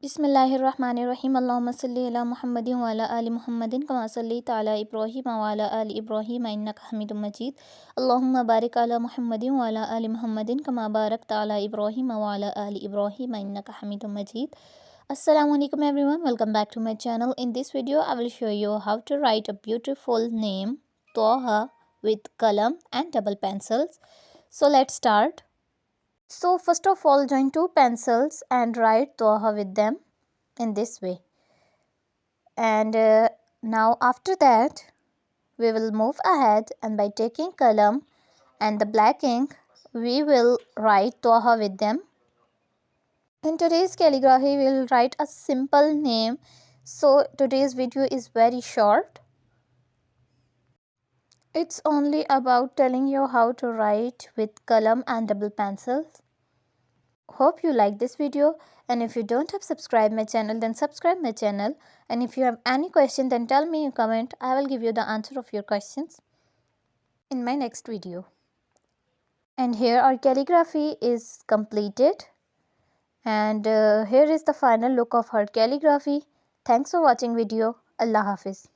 Bismillahirrahmanirrahim. Allahumma salli ala Muhammadin wa ala ali Muhammadin kama sallaita ala Ibrahim wa ala ali Ibrahim innaka Hamidum Majid. Allahumma barik ala Muhammadin wa ala ali Muhammadin kama barakta ala Ibrahim wa ala ali Ibrahim innaka Hamidum Majid. Assalamu alaikum everyone. Welcome back to my channel. In this video I will show you how to write a beautiful name tuaha with qalam and double pencils. So let's start. So first of all, join two pencils and write tuaha with them in this way. And now after that, we will move ahead, and by taking qalam and the black ink, we will write tuaha with them. In today's calligraphy, we will write a simple name. So today's video is very short. It's only about telling you how to write with qalam and double pencils. Hope you like this video, and if you don't have subscribed my channel, then subscribe my channel, and if you have any question, then tell me in comment. I will give you the answer of your questions in my next video. And here our calligraphy is completed, and here is the final look of her calligraphy. Thanks for watching video. Allah Hafiz.